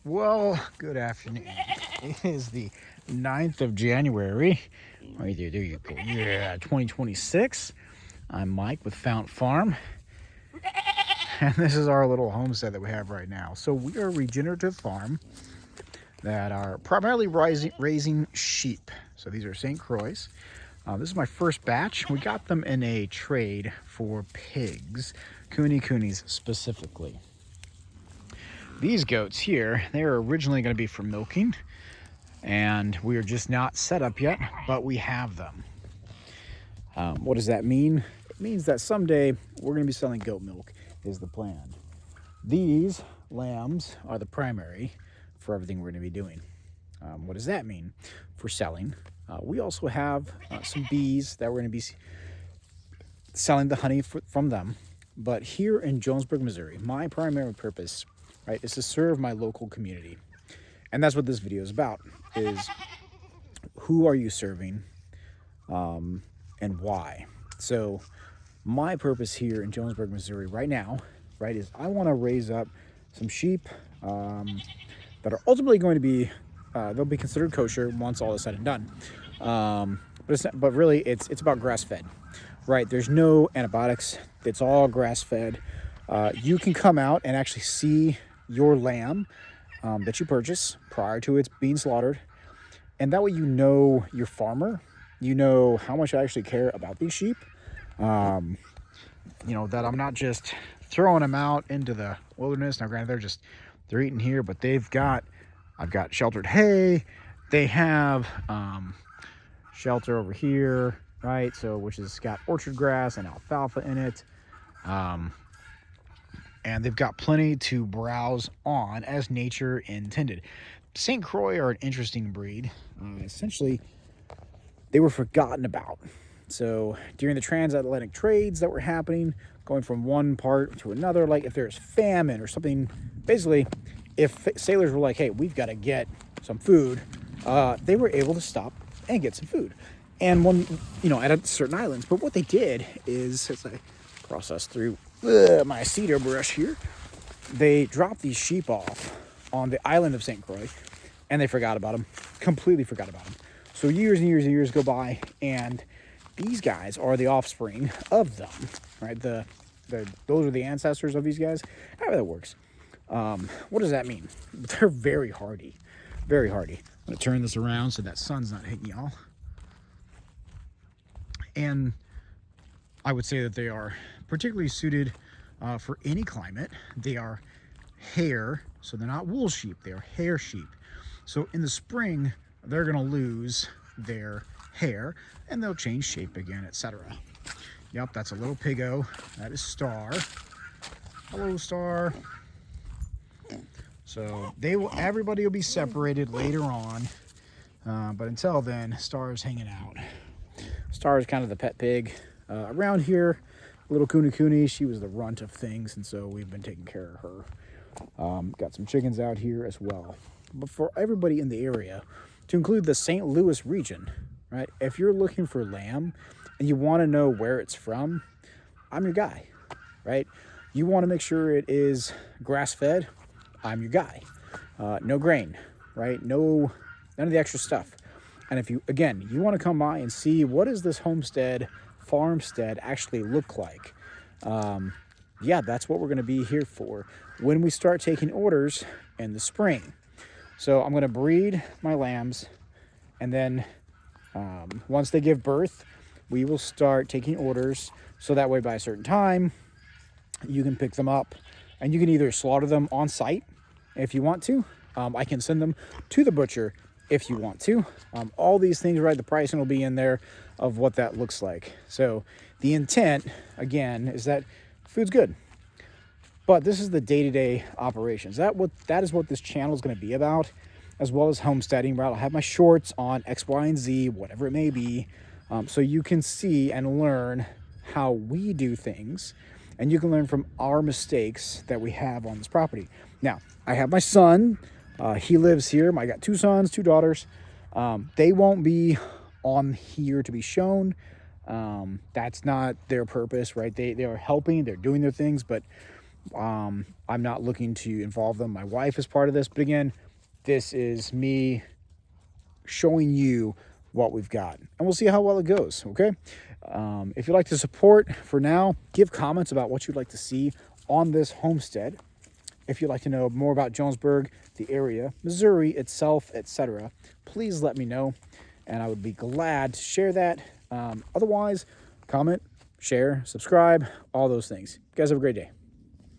Well, good afternoon. It is the 9th of January. Right there you go. Yeah, 2026. I'm Mike with Fount Farm, and this is our little homestead that we have right now. So we are a regenerative farm that are primarily raising sheep. So these are St. Croix. This is my first batch. We got them in a trade for pigs, coonies specifically. These goats here, they were originally going to be for milking, and we are just not set up yet, but we have them. What does that mean? It means that someday we're going to be selling goat milk is the plan. These lambs are the primary for everything we're going to be doing. What does that mean for selling? We also have some bees that we're going to be selling the honey from them. But here in Jonesburg, Missouri, my primary purpose, right, is to serve my local community. And that's what this video is about, is who are you serving and why? So my purpose here in Jonesburg, Missouri right now, right, is I want to raise up some sheep that are ultimately going to be, they'll be considered kosher once all is said and done. But really it's about grass-fed, right? There's no antibiotics. It's all grass-fed. You can come out and actually see your lamb that you purchase prior to it being slaughtered. And that way you know your farmer, you know how much I actually care about these sheep. You know, that I'm not just throwing them out into the wilderness. Now, granted, they're eating here, but I've got sheltered hay. They have shelter over here, right? So, which has got orchard grass and alfalfa in it. And they've got plenty to browse on as nature intended. St. Croix are an interesting breed. Essentially, they were forgotten about. So during the transatlantic trades that were happening, going from one part to another, like if there's famine or something, basically, if sailors were like, hey, we've got to get some food, they were able to stop and get some food. And at certain islands. But what they did is, as I process through my cedar brush here, they dropped these sheep off on the island of St. Croix, and they forgot about them, completely forgot about them. So years and years and years go by, and these guys are the offspring of them, right? Those are the ancestors of these guys. However that works. What does that mean? They're very hardy, very hardy. I'm gonna turn this around so that sun's not hitting y'all. And I would say that they are particularly suited for any climate. They are hair, so they're not wool sheep, they are hair sheep. So in the spring, they're gonna lose their hair and they'll change shape again, etc. Yep, that's a little piggo. That is Star. Hello, Star. So everybody will be separated later on, but until then, Star is hanging out. Star is kind of the pet pig around here. Little Cooney, she was the runt of things, and so we've been taking care of her. Got some chickens out here as well. But for everybody in the area, to include the St. Louis region, right? If you're looking for lamb and you want to know where it's from, I'm your guy, right? You want to make sure it is grass-fed, I'm your guy. No grain, right? None of the extra stuff. And if you want to come by and see what does this farmstead actually look like, that's what we're going to be here for when we start taking orders in the spring. So I'm going to breed my lambs, and then once they give birth, we will start taking orders, so that way by a certain time you can pick them up and you can either slaughter them on site if you want to. I can send them to the butcher if you want to. All these things, right, the pricing will be in there of what that looks like. So the intent, again, is that food's good. But this is the day-to-day operations. That is what this channel is going to be about, as well as homesteading, right? I'll have my shorts on X, Y, and Z, whatever it may be, so you can see and learn how we do things, and you can learn from our mistakes that we have on this property. Now, I have my son. He lives here. I got 2 sons, 2 daughters. They won't be on here to be shown. That's not their purpose, right? They are helping. They're doing their things, but I'm not looking to involve them. My wife is part of this, but again, this is me showing you what we've got, and we'll see how well it goes. Okay. If you'd like to support for now, give comments about what you'd like to see on this homestead. If you'd like to know more about Jonesburg, the area, Missouri itself, etc., please let me know, and I would be glad to share that. Otherwise, comment, share, subscribe, all those things. You guys have a great day.